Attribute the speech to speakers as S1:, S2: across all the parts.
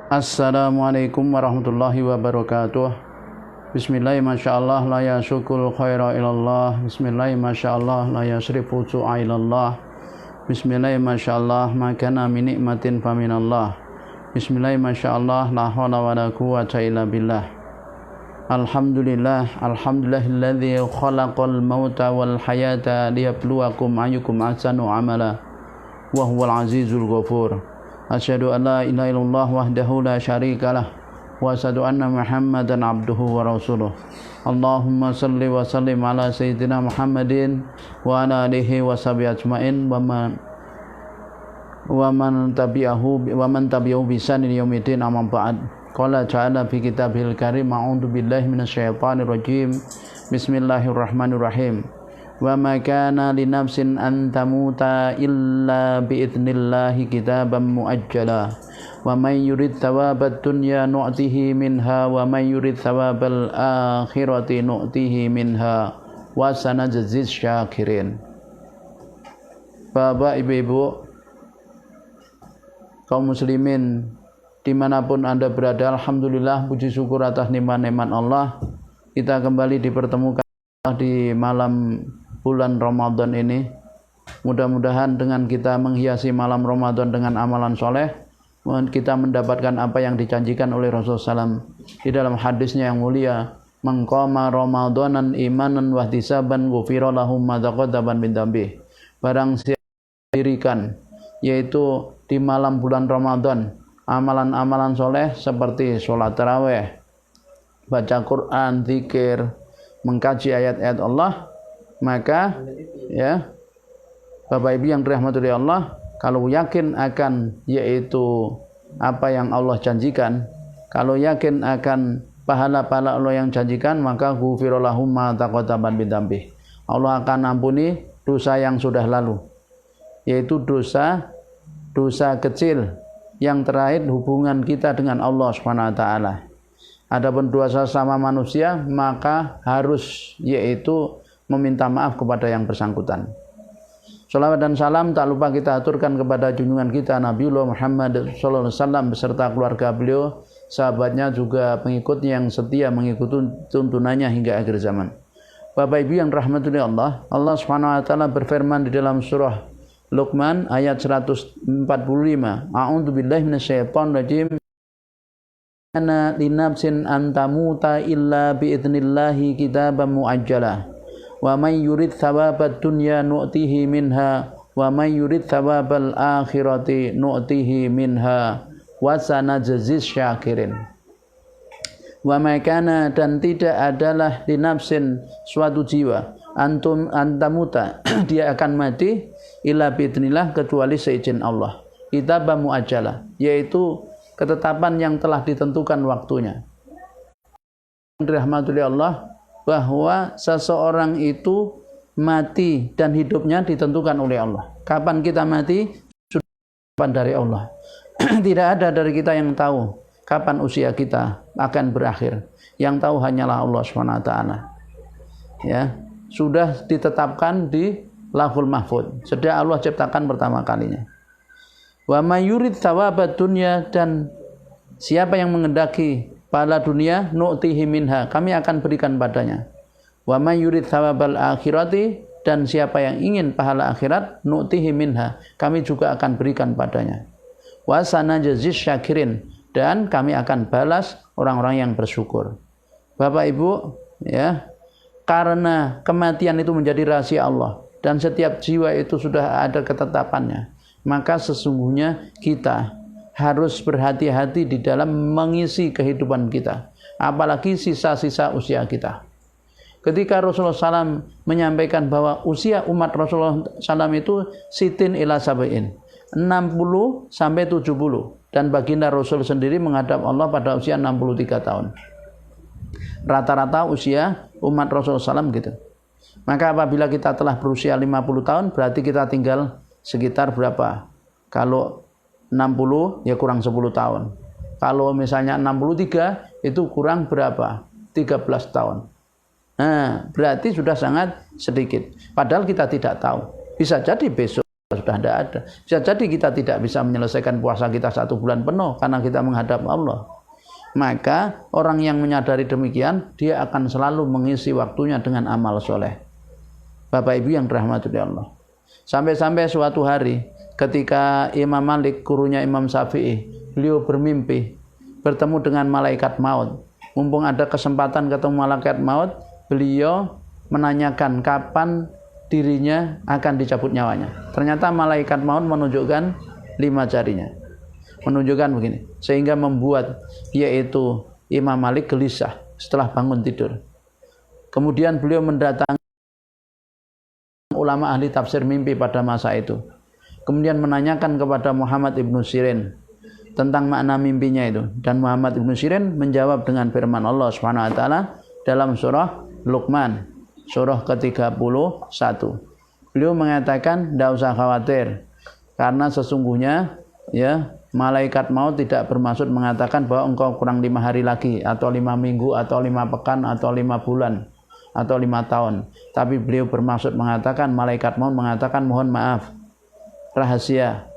S1: Assalamualaikum warahmatullahi wabarakatuh. Bismillah, masyaallah, la yasukul khaira ilallah. Bismillah, masyaallah, la yasrifu su'a ilallah. Bismillah, masyaallah, makana min nikmatin faminallah. Bismillah, masyaallah, la hawla wa la quwwata illa billah. Alhamdulillah, alhamdulillahilladzi khalaqal mauta wal hayata liyabluwakum ayyukum ahsanu amala wa huwal azizul ghafur. Asyhadu an la ilaha illallah wahdahu la syarikalah wa asyhadu anna Muhammadan abduhu wa rasuluh. Allahumma salli wa sallim ala sayyidina Muhammadin wa ala alihi wa sahbihi ajmain wa man tabi'ahu bi ihsanin yaumil amma ba'd. Qala ta'ala fi kitabil karim, a'udzu billahi minasyaitonir rajim. Bismillahirrahmanirrahim. Wa ma kana li nafsin an tamuta illa bi idnillahi kitaban muajjala wa man yurid thawabad dunya nu'tihi minha wa man yurid thawabal akhirati nu'tihi minha wa sanajziz syakirin. Bapak, ibu-ibu, kaum muslimin dimanapun Anda berada, alhamdulillah, puji syukur atas nikmat-nikmat Allah, kita kembali dipertemukan di malam bulan Ramadan ini. Mudah-mudahan dengan kita menghiasi malam Ramadan dengan amalan soleh, kita mendapatkan apa yang dijanjikan oleh Rasulullah SAW di dalam hadisnya yang mulia, man qama ramadanan imanan wa ihtisaban ghufira lahu ma taqaddama min dzambi. Barang siapa dirikan, yaitu di malam bulan Ramadan, amalan-amalan soleh seperti sholat tarawih, baca Quran, zikir, mengkaji ayat-ayat Allah, maka ya Bapak Ibu yang dirahmati oleh Allah, kalau yakin akan yaitu apa yang Allah janjikan, kalau yakin akan pahala-pahala Allah yang janjikan, maka ghufira lahum ma taqaddama min dzambi. Allah akan ampuni dosa yang sudah lalu, yaitu dosa kecil yang terakhir hubungan kita dengan Allah Subhanahu wa taala. Adapun dosa sama manusia, maka harus yaitu meminta maaf kepada yang bersangkutan. Salawat dan salam tak lupa kita aturkan kepada junjungan kita Nabiullah Muhammad sallallahu alaihi wasallam beserta keluarga beliau, sahabatnya, juga pengikutnya yang setia mengikuti tuntunannya hingga akhir zaman. Bapak Ibu yang rahmati Allah, Allah Subhanahu wa taala berfirman di dalam surah Luqman ayat 145, a'udzu billahi minasyaitonir rajim. Ana linafsin antamuta illa biidnillahi kitaban muajjala wa man yurid thawabad dunya nu'tihi minha wa man yurid thawabal akhirati nu'tihi minha wa sanajziz syakirin. Wa ma kana, dan tidak adalah linafsin suatu jiwa antamuta dia akan mati illa biidnillah kecuali seizin Allah, kitaban muajjala, yaitu ketetapan yang telah ditentukan waktunya. Dirahmati Allah, bahwa seseorang itu mati dan hidupnya ditentukan oleh Allah. Kapan kita mati sudah dari Allah. Tidak ada dari kita yang tahu kapan usia kita akan berakhir. Yang tahu hanyalah Allah Subhanahu wa taala. Ya, sudah ditetapkan di Lauhul Mahfuz sejak Allah ciptakan pertama kalinya. Wa may yurid thawabad dunya, dan siapa yang mengendaki pahala dunia, nu'tihi minha, kami akan berikan padanya. Wa may yurid thawabal akhirati, dan siapa yang ingin pahala akhirat, nu'tihi minha, kami juga akan berikan padanya. Wa sanajziz syakirin, dan kami akan balas orang-orang yang bersyukur. Bapak Ibu, ya, karena kematian itu menjadi rahasia Allah dan setiap jiwa itu sudah ada ketetapannya, maka sesungguhnya kita harus berhati-hati di dalam mengisi kehidupan kita, apalagi sisa-sisa usia kita. Ketika Rasulullah SAW menyampaikan bahwa usia umat Rasulullah SAW itu sitin ila sab'in, 60 sampai 70, dan baginda Rasul sendiri menghadap Allah pada usia 63 tahun. Rata-rata usia umat Rasulullah SAW gitu. Maka apabila kita telah berusia 50 tahun, berarti kita tinggal sekitar berapa? Kalau 60 ya kurang 10 tahun. Kalau misalnya 63 itu kurang berapa? 13 tahun. Nah, berarti sudah sangat sedikit. Padahal kita tidak tahu. Bisa jadi besok sudah tidak ada. Bisa jadi kita tidak bisa menyelesaikan puasa kita 1 bulan penuh karena kita menghadap Allah. Maka orang yang menyadari demikian, dia akan selalu mengisi waktunya dengan amal soleh. Bapak Ibu yang dirahmati Allah. Sampai-sampai suatu hari ketika Imam Malik, gurunya Imam Syafi'i, beliau bermimpi bertemu dengan malaikat maut. Mumpung ada kesempatan ketemu malaikat maut, beliau menanyakan kapan dirinya akan dicabut nyawanya. Ternyata malaikat maut menunjukkan 5 jarinya. Menunjukkan begini, sehingga membuat yaitu Imam Malik gelisah setelah bangun tidur. Kemudian beliau mendatangi ulama ahli tafsir mimpi pada masa itu. Kemudian menanyakan kepada Muhammad ibnu Sirin tentang makna mimpinya itu, dan Muhammad ibnu Sirin menjawab dengan firman Allah Subhanahu wa taala dalam surah Luqman, surah ke-31. Beliau mengatakan, tidak usah khawatir, karena sesungguhnya ya malaikat maut tidak bermaksud mengatakan bahwa engkau kurang 5 hari lagi, atau 5 minggu, atau 5 pekan, atau 5 bulan, atau 5 tahun. Tapi beliau bermaksud mengatakan, malaikat maut mengatakan mohon maaf, rahasia,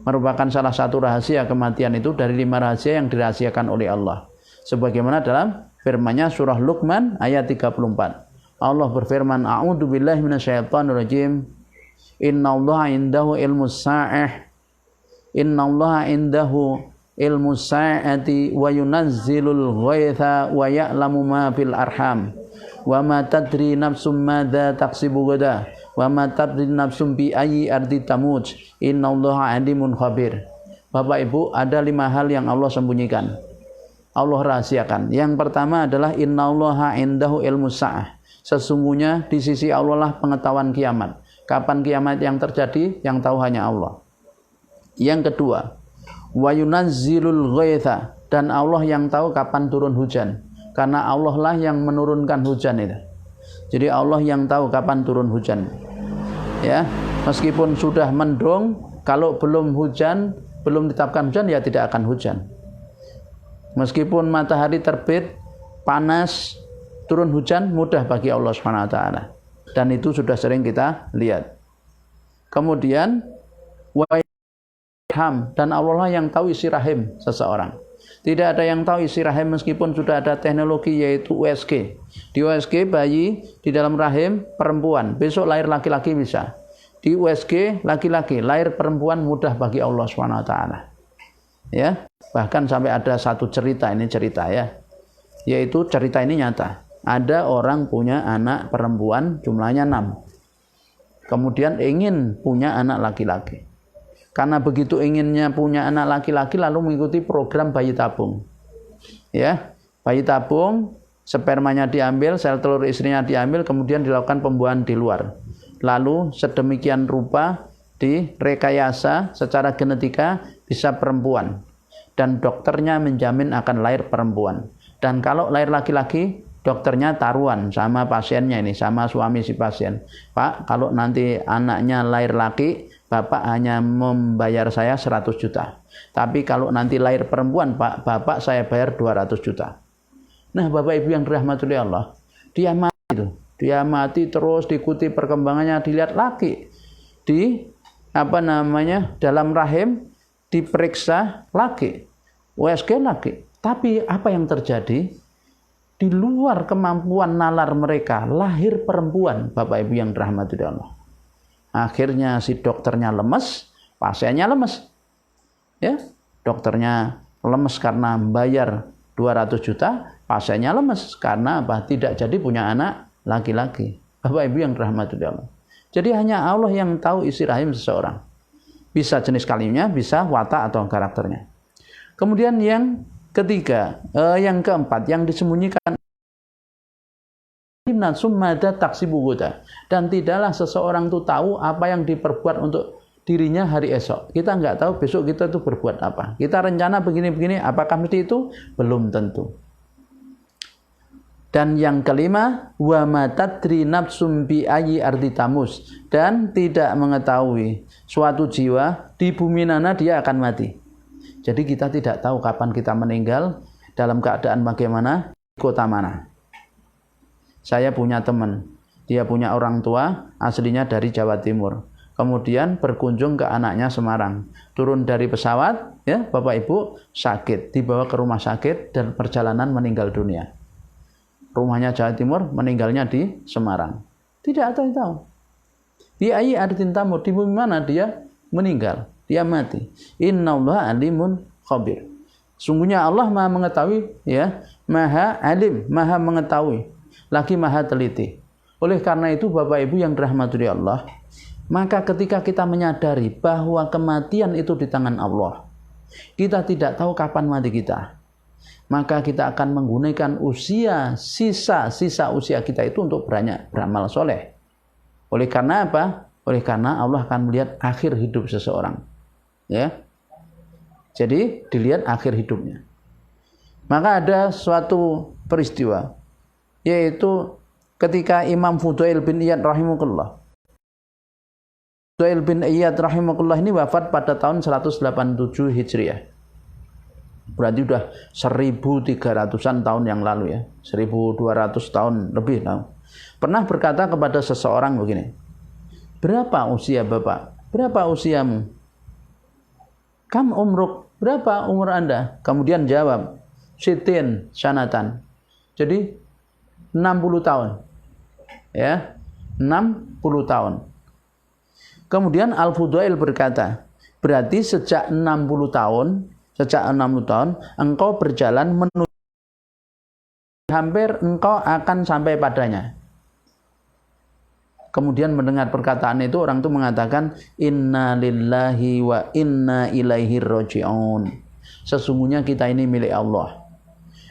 S1: merupakan salah satu rahasia kematian itu dari 5 rahasia yang dirahasiakan oleh Allah. Sebagaimana dalam firman-Nya surah Luqman ayat 34. Allah berfirman, A'udzu billahi minasyaitonir rajim. Innallaha indahu ilmus sa'ah. Innallaha indahu ilmus sa'ati wa yunazzilul ghaitha wa ya'lamu ma fil arham. Wa ma tadri nafsum madza taksibu ghadan. Wa ma tadri nafsum bi ayyi ardi tamut. Innallaha alimun khabir. Bapak Ibu, ada 5 hal yang Allah sembunyikan, Allah rahasiakan. Yang pertama adalah innallaha indahu ilmus sa'ah. Sesungguhnya di sisi Allah lah pengetahuan kiamat. Kapan kiamat yang terjadi, yang tahu hanya Allah. Yang kedua, wa yunazzilul ghaitha, dan Allah yang tahu kapan turun hujan. Karena Allah lah yang menurunkan hujan itu. Jadi Allah yang tahu kapan turun hujan. Ya, meskipun sudah mendung, kalau belum hujan, belum ditetapkan hujan, ya tidak akan hujan. Meskipun matahari terbit, panas, turun hujan, mudah bagi Allah Subhanahu wa taala. Dan itu sudah sering kita lihat. Kemudian dan Allah lah yang tahu isi rahim seseorang. Tidak ada yang tahu isi rahim meskipun sudah ada teknologi yaitu USG. Di USG bayi di dalam rahim perempuan, besok lahir laki-laki bisa. Di USG laki-laki, lahir perempuan mudah bagi Allah Subhanahu wa taala. Ya, bahkan sampai ada satu cerita, ini cerita ya. Yaitu cerita ini nyata. Ada orang punya anak perempuan jumlahnya 6. Kemudian ingin punya anak laki-laki. Karena begitu inginnya punya anak laki-laki, lalu mengikuti program bayi tabung. Ya, bayi tabung, spermanya diambil, sel telur istrinya diambil, kemudian dilakukan pembuahan di luar. Lalu sedemikian rupa direkayasa secara genetika bisa perempuan. Dan dokternya menjamin akan lahir perempuan. Dan kalau lahir laki-laki, dokternya taruhan sama pasiennya ini, sama suami si pasien. Pak, kalau nanti anaknya lahir laki, Bapak hanya membayar saya 100 juta. Tapi kalau nanti lahir perempuan, Pak, Bapak saya bayar 200 juta. Nah, Bapak Ibu yang dirahmati Allah, dia mati itu. Dia mati terus diikuti perkembangannya, dilihat laki. Dalam rahim diperiksa laki. USG laki. Tapi apa yang terjadi? Di luar kemampuan nalar mereka, lahir perempuan, Bapak Ibu yang dirahmati Allah. Akhirnya si dokternya lemes, pasiennya lemes. Ya, dokternya lemes karena bayar 200 juta, pasiennya lemes karena apa? Tidak jadi punya anak laki-laki. Bapak Ibu yang dirahmati Allah. Jadi hanya Allah yang tahu isi rahim seseorang. Bisa jenis kelaminnya, bisa watak atau karakternya. Kemudian yang ketiga, yang keempat, yang disembunyikan, dan tidaklah seseorang itu tahu apa yang diperbuat untuk dirinya hari esok. Kita nggak tahu besok kita itu berbuat apa. Kita rencana begini-begini, apakah mesti itu? Belum tentu. Dan yang kelima, wa ma tadri nafsum bi ayyi ardi tamus, dan tidak mengetahui suatu jiwa di bumi mana dia akan mati. Jadi kita tidak tahu kapan kita meninggal, dalam keadaan bagaimana, kota mana. Saya punya teman, dia punya orang tua aslinya dari Jawa Timur. kemudian berkunjung ke anaknya Semarang. Turun dari pesawat, ya Bapak Ibu sakit, dibawa ke rumah sakit dan perjalanan meninggal dunia. Rumahnya Jawa Timur, meninggalnya di Semarang. Tidak ada yang tahu. Di ayyi ardin tamut, di bumi mana dia meninggal, dia mati. Innallaha alimun khabir. Sungguhnya Allah Maha mengetahui, ya, Maha alim, Maha mengetahui, lagi Maha teliti. Oleh karena itu Bapak Ibu yang dirahmati Allah, maka ketika kita menyadari bahwa kematian itu di tangan Allah, kita tidak tahu kapan mati kita, maka kita akan menggunakan sisa usia kita itu untuk banyak beramal soleh. Oleh karena apa? Oleh karena Allah akan melihat akhir hidup seseorang, ya. Jadi dilihat akhir hidupnya. Maka ada suatu peristiwa, yaitu ketika Imam Fudail bin Iyad rahimahullah. Fudail bin Iyad rahimahullah ini wafat pada tahun 187 Hijriah. Berarti sudah 1300-an tahun yang lalu, ya. 1200 tahun lebih. Pernah berkata kepada seseorang begini, "Berapa usia Bapak? Berapa usiamu? Kam umruk? Berapa umur Anda?" Kemudian jawab, "Sitin sanatan." Jadi 60 tahun. Ya, 60 tahun. Kemudian Al-Fudail berkata, berarti sejak 60 tahun engkau berjalan menuju, hampir engkau akan sampai padanya. Kemudian mendengar perkataan itu, orang itu mengatakan, "Inna lillahi wa inna ilaihi raji'un." Sesungguhnya kita ini milik Allah,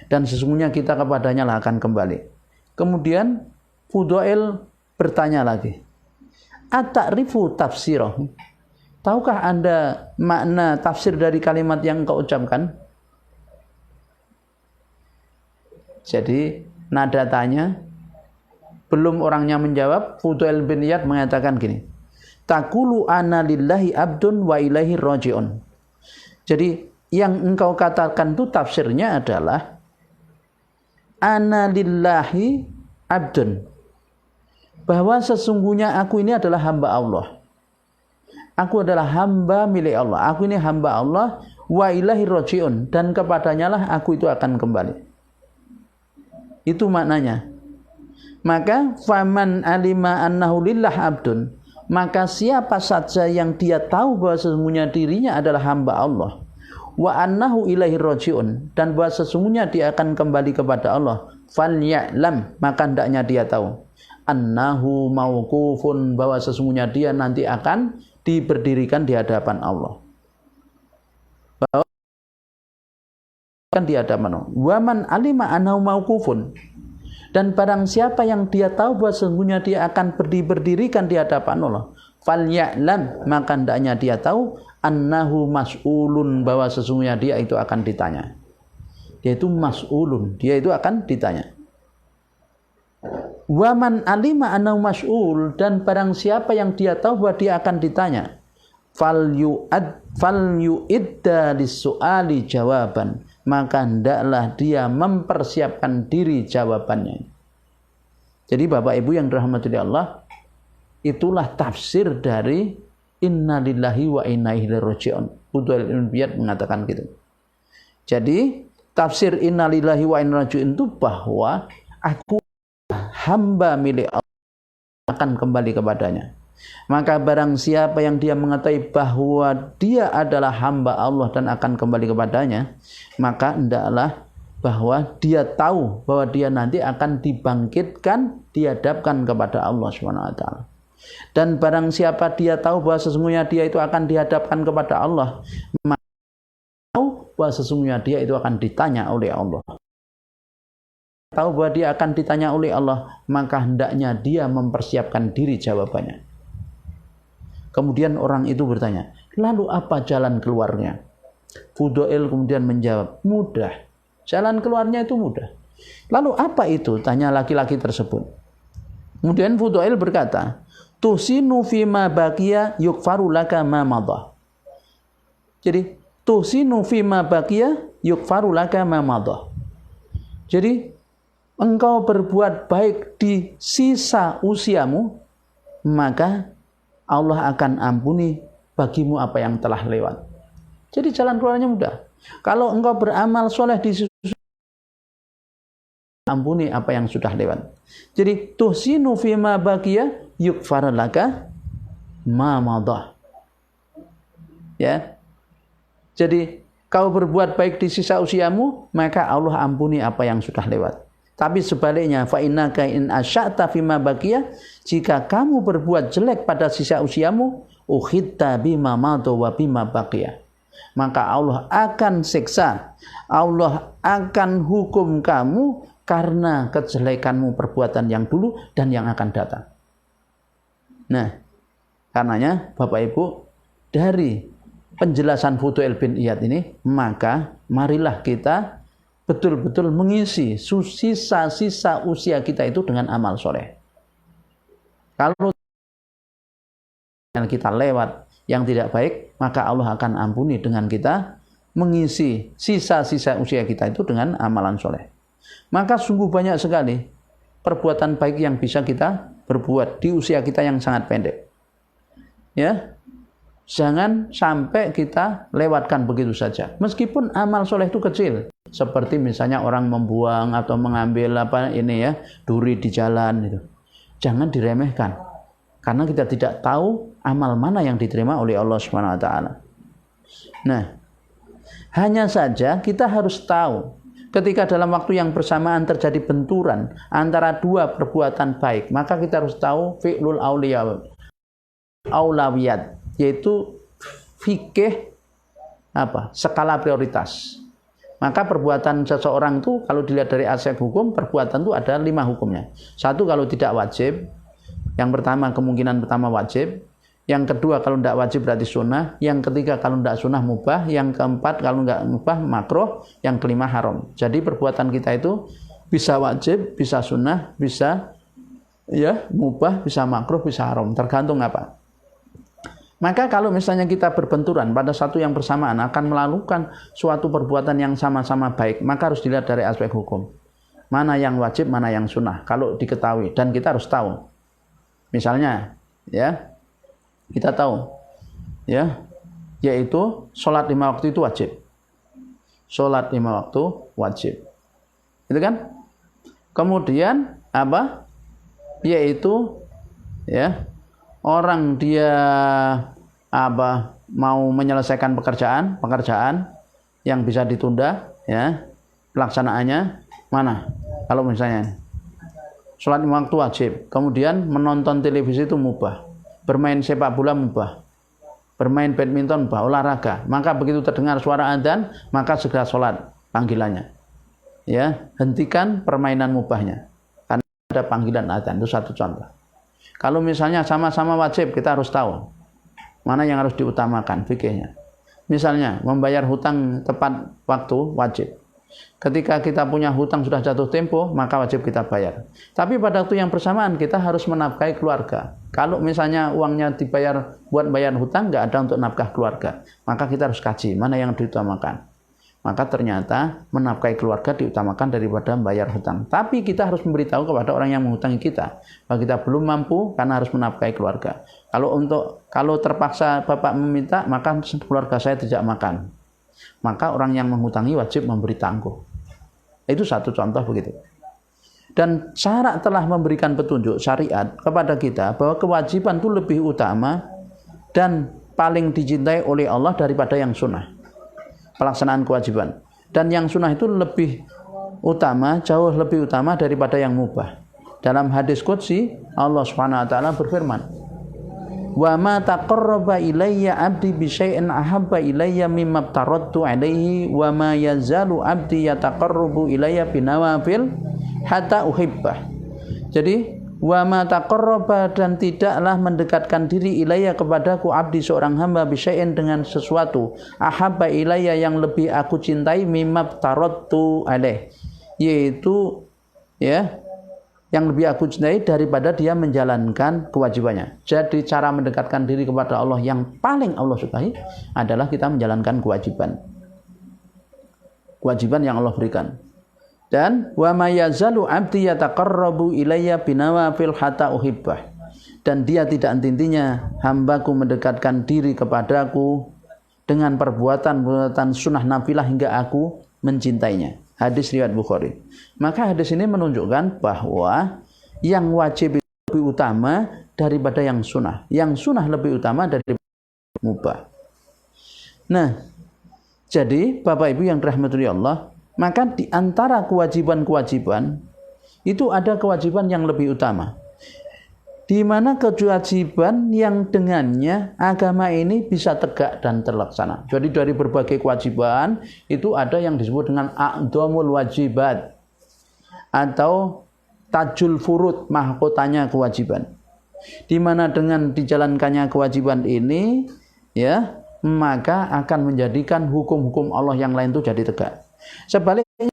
S1: dan sesungguhnya kita kepadanya lah akan kembali. Kemudian Fudail bertanya lagi, "Ata'rifu tafsirah?" Tahukah Anda makna tafsir dari kalimat yang engkau ucapkan? Jadi nada tanya, belum orangnya menjawab, Fudail bin Iyad mengatakan gini, "Taqulu ana lillahi abdun wa ilaihi raji'un." Jadi yang engkau katakan itu tafsirnya adalah ana lillahi abdun, bahwa sesungguhnya aku ini adalah hamba Allah. Aku adalah hamba milik Allah. Aku ini hamba Allah, wa ilahi raji'un, dan kepadanya lah aku itu akan kembali. Itu maknanya. Maka faman alima annahu lillah abdun, maka siapa saja yang dia tahu bahwa sesungguhnya dirinya adalah hamba Allah, wa annahu ilaihi raji'un, dan bahwa sesungguhnya dia akan kembali kepada Allah, falya'lam, maka hendaknya dia tahu, annahu mauqufun, bahwa sesungguhnya dia nanti akan diberdirikan di hadapan Allah. Bahwa di hadapan Allah. Wa man alima annahu mauqufun, dan barang siapa yang dia tahu bahwa sesungguhnya dia akan diberdirikan di hadapan Allah, falya'lam, maka hendaknya dia tahu, annahu mas'ulun, bahwa sesungguhnya dia itu akan ditanya. Dia itu mas'ulun, dia itu akan ditanya. Wa man alima annahu mas'ul, dan barang siapa yang dia tahu bahwa dia akan ditanya, falyu'idda lis-su'ali jawaban, maka hendaklah dia mempersiapkan diri jawabannya. Jadi Bapak Ibu yang dirahmati Allah, itulah tafsir dari inna lillahi wa inna ilaihi raji'un. Fudail bin Iyad mengatakan gitu. Jadi tafsir inna lillahi wa inna raji'un itu bahwa aku hamba milik Allah, akan kembali kepadanya. Maka barang siapa yang dia mengetahui bahwa dia adalah hamba Allah dan akan kembali kepadanya, maka hendaklah bahwa dia tahu bahwa dia nanti akan dibangkitkan, dihadapkan kepada Allah SWT. Dan barang siapa dia tahu bahwa sesungguhnya dia itu akan dihadapkan kepada Allah, maka tahu bahwa sesungguhnya dia itu akan ditanya oleh Allah. Tahu bahwa dia akan ditanya oleh Allah, maka hendaknya dia mempersiapkan diri jawabannya. Kemudian orang itu bertanya, "Lalu apa jalan keluarnya?" Fudail kemudian menjawab, "Mudah. Jalan keluarnya itu mudah." "Lalu apa itu?" tanya laki-laki tersebut. Kemudian Fudail berkata, "Tuhsinu fima baqiya yukfaru laka ma madha." Jadi, tuhsinu fima baqiya yukfaru laka ma madha. Jadi, engkau berbuat baik di sisa usiamu, maka Allah akan ampuni bagimu apa yang telah lewat. Jadi jalan keluarnya mudah. Kalau engkau beramal soleh ampuni apa yang sudah lewat. Jadi tuhsinu fima baqiya yukfar laka ma madah. Ya. Jadi kau berbuat baik di sisa usiamu, maka Allah ampuni apa yang sudah lewat. Tapi sebaliknya, fa innaka in asya'ta fima baqiya, jika kamu berbuat jelek pada sisa usiamu, ukhitta bima madha wa bima baqiya. Maka Allah akan siksa, Allah akan hukum kamu karena kejelekanmu perbuatan yang dulu dan yang akan datang. Nah, karenanya Bapak Ibu, dari penjelasan Fudail bin Iyad ini, maka marilah kita betul-betul mengisi sisa-sisa usia kita itu dengan amal soleh. Kalau yang kita lewat yang tidak baik, maka Allah akan ampuni dengan kita mengisi sisa-sisa usia kita itu dengan amalan soleh. Maka sungguh banyak sekali perbuatan baik yang bisa kita berbuat di usia kita yang sangat pendek. Ya, jangan sampai kita lewatkan begitu saja. Meskipun amal soleh itu kecil, seperti misalnya orang membuang atau mengambil duri di jalan itu. Jangan diremehkan. Karena kita tidak tahu amal mana yang diterima oleh Allah Subhanahu wa taala. Nah, hanya saja kita harus tahu ketika dalam waktu yang bersamaan terjadi benturan antara dua perbuatan baik, maka kita harus tahu fi'lul aulawiyat, yaitu fikih skala prioritas. Maka perbuatan seseorang itu kalau dilihat dari aspek hukum, perbuatan itu ada 5 hukumnya. 1, kalau tidak wajib. Yang pertama, kemungkinan pertama wajib. Yang kedua, kalau tidak wajib berarti sunnah. Yang ketiga, kalau tidak sunnah mubah. Yang keempat, kalau tidak mubah makruh. Yang kelima, haram. Jadi perbuatan kita itu bisa wajib, bisa sunnah, bisa mubah, bisa makruh, bisa haram. Tergantung apa. Maka kalau misalnya kita berbenturan pada satu yang bersamaan akan melakukan suatu perbuatan yang sama-sama baik, maka harus dilihat dari aspek hukum. Mana yang wajib, mana yang sunnah. Kalau diketahui, dan kita harus tahu. Misalnya, kita tahu, yaitu sholat 5 waktu itu wajib. Sholat 5 waktu wajib. Itu kan? Kemudian yaitu orang dia mau menyelesaikan pekerjaan yang bisa ditunda, pelaksanaannya mana? Kalau misalnya sholat 5 waktu wajib, kemudian menonton televisi itu mubah, bermain sepak bola mubah, bermain badminton mubah, olahraga. Maka begitu terdengar suara adzan, maka segera sholat panggilannya. Hentikan permainan mubahnya karena ada panggilan adzan. Itu satu contoh. Kalau misalnya sama-sama wajib, kita harus tahu mana yang harus diutamakan fikihnya. Misalnya membayar hutang tepat waktu wajib. Ketika kita punya hutang sudah jatuh tempo, maka wajib kita bayar. Tapi pada waktu yang bersamaan kita harus menafkahi keluarga. Kalau misalnya uangnya dibayar buat bayar hutang, nggak ada untuk nafkah keluarga, maka kita harus kaji mana yang diutamakan. Maka ternyata menafkahi keluarga diutamakan daripada membayar hutang. Tapi kita harus memberitahu kepada orang yang menghutangi kita bahwa kita belum mampu karena harus menafkahi keluarga. Kalau terpaksa bapak meminta, maka keluarga saya tidak makan. Maka orang yang menghutangi wajib memberi tangguh. Itu satu contoh begitu. Dan syarak telah memberikan petunjuk syariat kepada kita bahwa kewajiban itu lebih utama dan paling dicintai oleh Allah daripada yang sunnah. Pelaksanaan kewajiban. Dan yang sunnah itu lebih utama, jauh lebih utama daripada yang mubah. Dalam hadis qudsi, Allah Subhanahu wa taala berfirman, "Wa ma taqarraba ilayya 'abdi bi syai'in ahabba ilayya mimma aftaradtu 'alaihi wa ma yazalu 'abdi yataqarrabu ilayya binawafil hatta uhibbah." Jadi, wa ma taqarraba, dan tidaklah mendekatkan diri ilayya kepadaku abdi seorang hamba bi syai'in dengan sesuatu ahabba ilayya yang lebih aku cintai mimma aftaradtu 'alaihi, yaitu yang lebih aku cintai daripada dia menjalankan kewajibannya. Jadi cara mendekatkan diri kepada Allah yang paling Allah sukai adalah kita menjalankan kewajiban. Kewajiban yang Allah berikan. Dan wa may yazalu 'abdi yataqarrabu ilayya binawafil hatta uhibbah. dan dia tidak henti-hentinya hambaku mendekatkan diri kepadaku dengan perbuatan sunnah nafilah hingga aku mencintainya. Hadis riwayat Bukhari. Maka hadis ini menunjukkan bahwa yang wajib itu lebih utama daripada yang sunnah. Yang sunnah lebih utama daripada mubah. Nah, jadi Bapak Ibu yang dirahmati Allah, maka di antara kewajiban-kewajiban itu ada kewajiban yang lebih utama. Di mana kewajiban yang dengannya agama ini bisa tegak dan terlaksana. Jadi dari berbagai kewajiban itu ada yang disebut dengan a'dhamul wajibat atau tajul furud, mahkotanya kewajiban. Di mana dengan dijalankannya kewajiban ini ya, maka akan menjadikan hukum-hukum Allah yang lain itu jadi tegak. Sebaliknya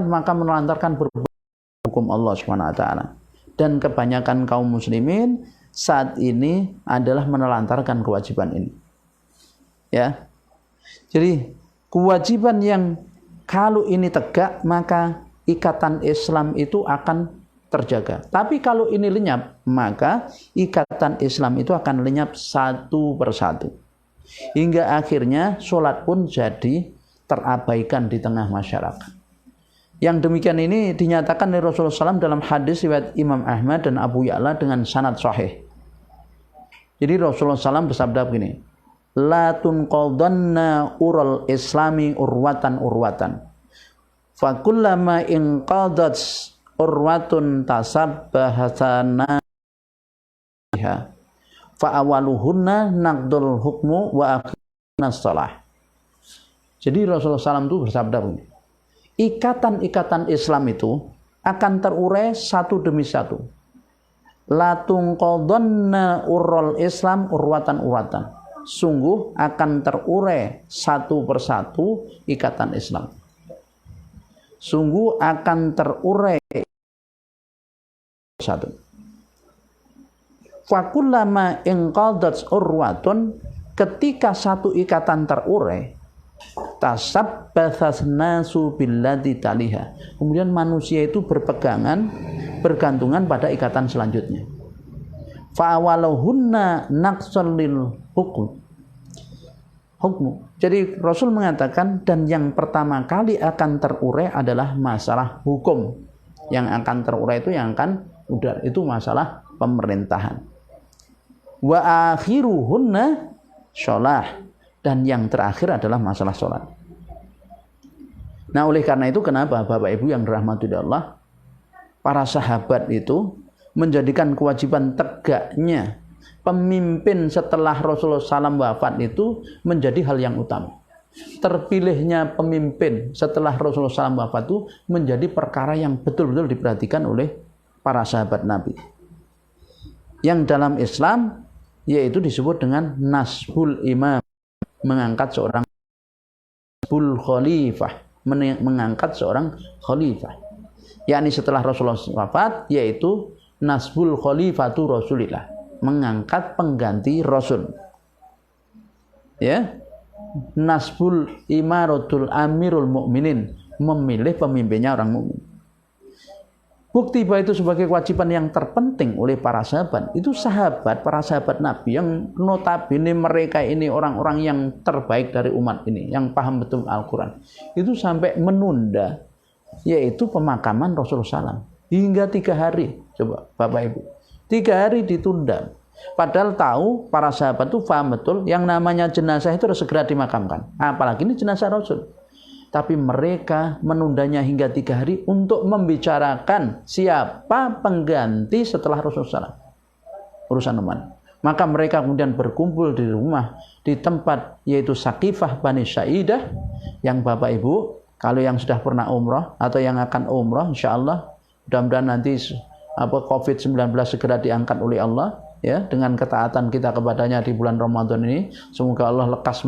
S1: maka menelantarkan berbagai hukum Allah Subhanahu wa taala. Dan kebanyakan kaum muslimin saat ini adalah menelantarkan kewajiban ini. Ya. Jadi kewajiban yang kalau ini tegak maka ikatan Islam itu akan terjaga. Tapi kalau ini lenyap, maka ikatan Islam itu akan lenyap satu persatu. Hingga akhirnya sholat pun jadi terabaikan di tengah masyarakat. Yang demikian ini dinyatakan oleh Rasulullah SAW dalam hadis riwayat Imam Ahmad dan Abu Ya'la dengan sanad sahih. Jadi Rasulullah SAW bersabda begini, la tunqadanna ural islami urwatan urwatan fakullama inqadat urwatun tasabbahasana fa awaluhunna naqdul hukmu wa akhirna shalah. Jadi Rasulullah SAW itu bersabda begini, ikatan-ikatan Islam itu akan terurai satu demi satu. La tunqadanna urul Islam urwatan urwatan. Sungguh akan terurai satu persatu ikatan Islam. Sungguh akan terurai satu. Fakullama inqadat urwatun, ketika satu ikatan terurai, tasabbathas nasu billati taliha. Kemudian manusia itu bergantungan pada ikatan selanjutnya. Fa awalahunna naqsalil hukmu. Jadi Rasul mengatakan dan yang pertama kali akan terurai adalah masalah hukum. Yang akan terurai itu itu masalah pemerintahan. Wa akhiruhunna shalah. Dan yang terakhir adalah masalah sholat. Nah, oleh karena itu kenapa Bapak Ibu yang dirahmati Allah, para sahabat itu menjadikan kewajiban tegaknya pemimpin setelah Rasulullah SAW wafat itu menjadi hal yang utama. Terpilihnya pemimpin setelah Rasulullah SAW wafat itu menjadi perkara yang betul-betul diperhatikan oleh para sahabat Nabi. Yang dalam Islam yaitu disebut dengan nasbul imam, mengangkat seorang khalifah, mengangkat seorang khalifah, yakni setelah Rasulullah wafat, yaitu nasbul khalifatu Rasulillah, mengangkat pengganti Rasul. Ya, nasbul imaratul amirul mukminin, memilih pemimpinnya orang mukmin. Bukti bahwa itu sebagai kewajiban yang terpenting oleh para sahabat. Itu para sahabat Nabi yang notabene mereka ini orang-orang yang terbaik dari umat ini, yang paham betul Al-Quran. Itu sampai menunda, yaitu pemakaman Rasulullah SAW. Hingga 3 hari, coba Bapak Ibu. 3 hari ditunda. Padahal tahu para sahabat itu paham betul yang namanya jenazah itu harus segera dimakamkan. Apalagi ini jenazah Rasul. Tapi mereka menundanya hingga 3 hari untuk membicarakan siapa pengganti setelah Rasulullah SAW. Urusan umat. Maka mereka kemudian berkumpul di rumah, di tempat yaitu Saqifah Bani Sa'idah, yang Bapak Ibu, kalau yang sudah pernah umrah atau yang akan umrah, insya Allah, mudah-mudahan nanti COVID-19 segera diangkat oleh Allah, ya, dengan ketaatan kita kepadanya di bulan Ramadan ini. Semoga Allah lekas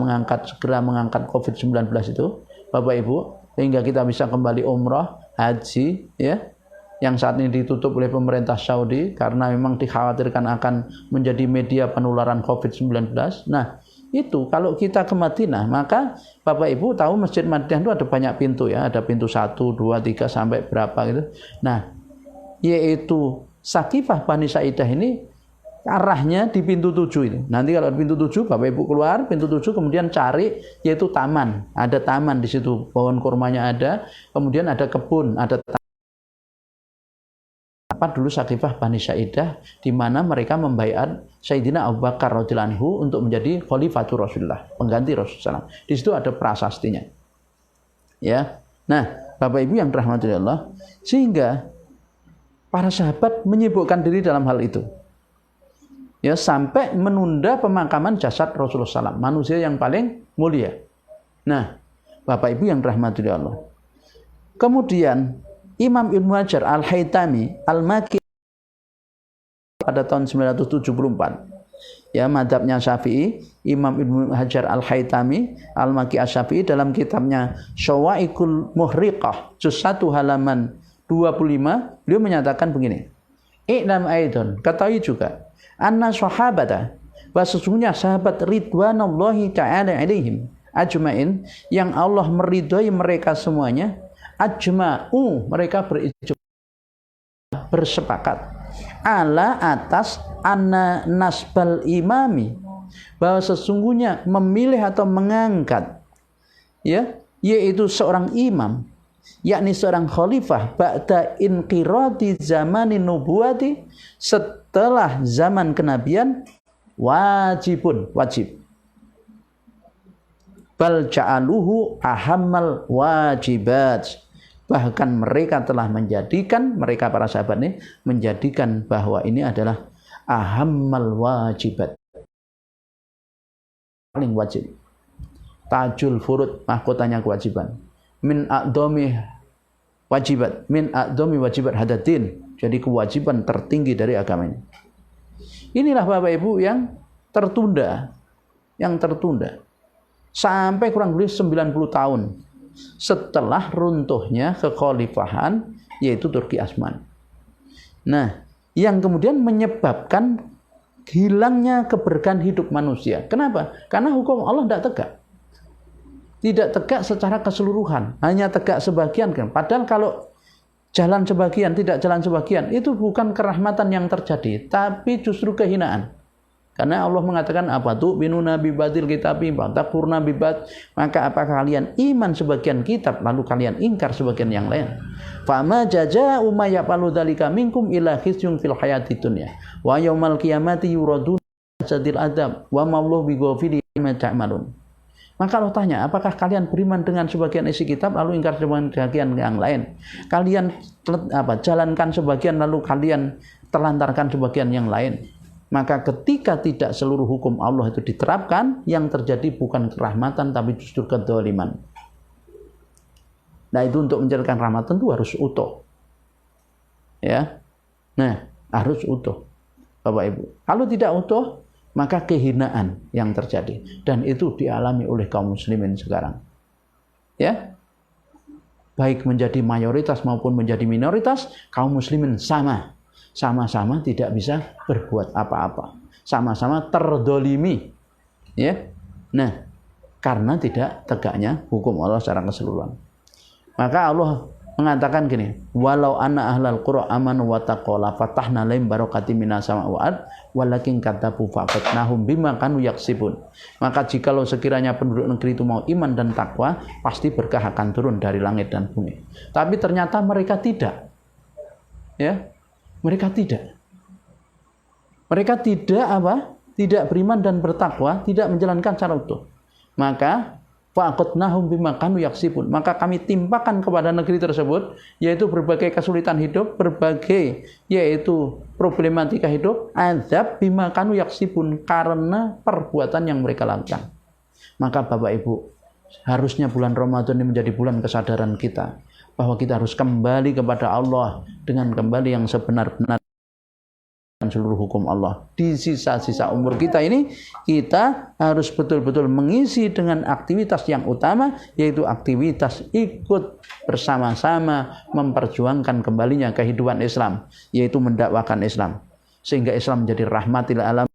S1: segera mengangkat COVID-19 itu, Bapak Ibu, sehingga kita bisa kembali umrah, haji, ya, yang saat ini ditutup oleh pemerintah Saudi karena memang dikhawatirkan akan menjadi media penularan COVID-19. Nah, itu kalau kita ke Madinah, maka Bapak Ibu tahu Masjid Madinah itu ada banyak pintu, ya, ada pintu 1, 2, 3 sampai berapa gitu. Nah, yaitu Sakifah Bani Sa'idah ini arahnya di pintu 7 itu. Nanti kalau di pintu 7 Bapak Ibu keluar pintu 7 kemudian cari yaitu taman. Ada taman di situ, pohon kurmanya ada, kemudian ada kebun, ada apa dulu Sakifah Bani Sa'idah di mana mereka membaiat Sayyidina Abu Bakar radhiyallahu anhu untuk menjadi khalifatur Rasulullah, pengganti Rasulullah. Di situ ada prasastinya. Ya. Nah, Bapak Ibu yang dirahmati Allah, sehingga para sahabat menyibukkan diri dalam hal itu. Ya, sampai menunda pemakaman jasad Rasulullah SAW, manusia yang paling mulia. Nah, Bapak Ibu yang dirahmati Allah. Kemudian Imam Ibnu Hajar Al-Haytami Al-Maki pada tahun 974. Ya, madhabnya Syafi'i, Imam Ibnu Hajar Al-Haytami Al-Maki Asy-Syafi'i dalam kitabnya Syawa'iqul Muhriqah juz 1 halaman 25, beliau menyatakan begini. I'lam aidon, ketahui juga anna sahabata, bahwa sesungguhnya sahabat ridwanullahi ta'ala alaihim ajmain, yang Allah meridhai mereka semuanya, ajma'u, mereka bersepakat ala atas anna nasbal imami, bahwa sesungguhnya memilih atau mengangkat ya yaitu seorang imam, yakni seorang khalifah ba'da inqiradi zamanin nubuwati, setelah zaman kenabian, wajib, bal ja'aluhu ahammal wajibat, bahkan mereka telah menjadikan, mereka para sahabat ini menjadikan bahwa ini adalah ahammal wajibat, paling wajib, tajul furud, mahkotanya kewajiban, min a'dhami wajibat, min a'dhami wajibat hadatin, jadi kewajiban tertinggi dari agama ini. Inilah Bapak Ibu yang tertunda sampai kurang lebih 90 tahun setelah runtuhnya kekhalifahan yaitu Turki Utsman. Nah, yang kemudian menyebabkan hilangnya keberkahan hidup manusia. Kenapa? Karena hukum Allah tidak tegak. Tidak tegak secara keseluruhan, hanya tegak sebagian kan. Padahal kalau jalan sebagian, tidak jalan sebagian, itu bukan kerahmatan yang terjadi, tapi justru kehinaan. Karena Allah mengatakan apa tuh binuna bibadil kitabi takfurna bibad, maka apakah kalian iman sebagian kitab lalu kalian ingkar sebagian yang lain? Fama jazaa'u may yaf'alu dzalika minkum illa khizyun fil hayatid dunya wa yaumal qiyamati yuraduna sadil adab wa ma Allahu bighafilin ma ta'malun. Maka Allah tanya, apakah kalian beriman dengan sebagian isi kitab lalu ingkar sebagian yang lain? Kalian jalankan sebagian lalu kalian telantarkan sebagian yang lain. Maka ketika tidak seluruh hukum Allah itu diterapkan, yang terjadi bukan kerahmatan tapi justru kedzaliman. Nah, itu untuk menjadikan rahmatan itu harus utuh. Ya. Nah, harus utuh. Bapak Ibu. Kalau tidak utuh, maka kehinaan yang terjadi, dan itu dialami oleh kaum muslimin sekarang. Ya. Baik menjadi mayoritas maupun menjadi minoritas, kaum muslimin sama-sama tidak bisa berbuat apa-apa, sama-sama terdolimi, ya. Nah, karena tidak tegaknya hukum Allah secara keseluruhan. Maka Allah mengatakan gini, walau anna ahlal qura amanu wa taqwa fatahna lahum barakatim minas sama wa'ad walakin kadzabu faqatnahum bima kanu yaksibun. Maka jikalau sekiranya penduduk negeri itu mau iman dan takwa, pasti berkah akan turun dari langit dan bumi. Tapi ternyata mereka tidak. Ya. Mereka tidak Tidak beriman dan bertakwa, tidak menjalankan secara utuh. Maka faqatnahum bima kanu yaksibun. Maka kami timpakan kepada negeri tersebut yaitu berbagai kesulitan hidup, berbagai yaitu problematika hidup, azab bima kanu yaksibun, karena perbuatan yang mereka lakukan. Maka Bapak Ibu, harusnya bulan Ramadan ini menjadi bulan kesadaran kita bahwa kita harus kembali kepada Allah dengan kembali yang sebenar-benar seluruh hukum Allah. Di sisa-sisa umur kita ini, kita harus betul-betul mengisi dengan aktivitas yang utama, yaitu aktivitas ikut bersama-sama memperjuangkan kembalinya kehidupan Islam, yaitu mendakwakan Islam, sehingga Islam menjadi rahmatil alam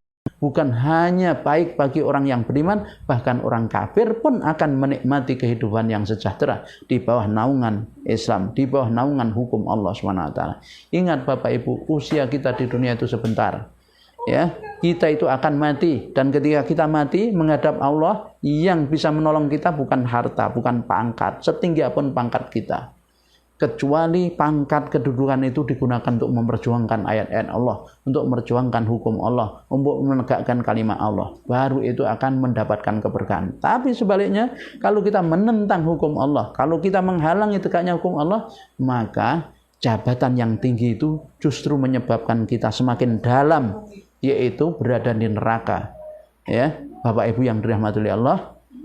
S1: bukan hanya baik bagi orang yang beriman, bahkan orang kafir pun akan menikmati kehidupan yang sejahtera di bawah naungan Islam, di bawah naungan hukum Allah SWT. Ingat Bapak Ibu, usia kita di dunia itu sebentar. Ya, kita itu akan mati, dan ketika kita mati menghadap Allah, yang bisa menolong kita bukan harta, bukan pangkat, setinggi apapun pangkat kita. Kecuali pangkat kedudukan itu digunakan untuk memperjuangkan ayat-ayat Allah, untuk memperjuangkan hukum Allah, untuk menegakkan kalimat Allah, baru itu akan mendapatkan keberkahan. Tapi sebaliknya, kalau kita menentang hukum Allah, kalau kita menghalangi tegaknya hukum Allah, maka jabatan yang tinggi itu justru menyebabkan kita semakin dalam, yaitu berada di neraka. Ya, Bapak Ibu yang dirahmati oleh Allah,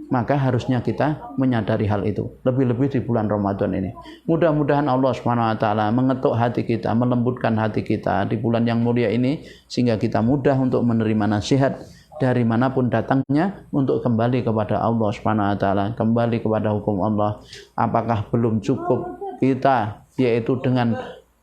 S1: maka harusnya kita menyadari hal itu, lebih-lebih di bulan Ramadan ini. Mudah-mudahan Allah SWT mengetuk hati kita, melembutkan hati kita di bulan yang mulia ini, sehingga kita mudah untuk menerima nasihat dari manapun datangnya, untuk kembali kepada Allah SWT, kembali kepada hukum Allah. Apakah belum cukup kita, yaitu dengan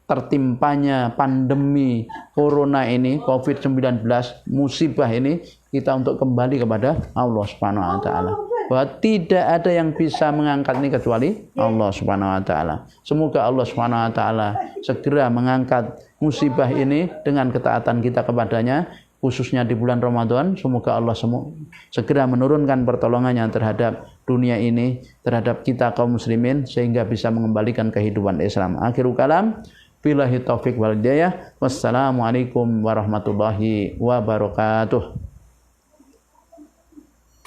S1: tertimpanya pandemi corona ini, COVID-19, musibah ini, kita untuk kembali kepada Allah Subhanahu wa taala. Bahwa tidak ada yang bisa mengangkat ini kecuali Allah Subhanahu wa taala. Semoga Allah Subhanahu wa taala segera mengangkat musibah ini dengan ketaatan kita kepadanya, khususnya di bulan Ramadan. Semoga Allah segera menurunkan pertolongannya terhadap dunia ini, terhadap kita kaum muslimin, sehingga bisa mengembalikan kehidupan Islam. Akhirul kalam, billahi taufik wal hidayah. Wassalamualaikum warahmatullahi wabarakatuh.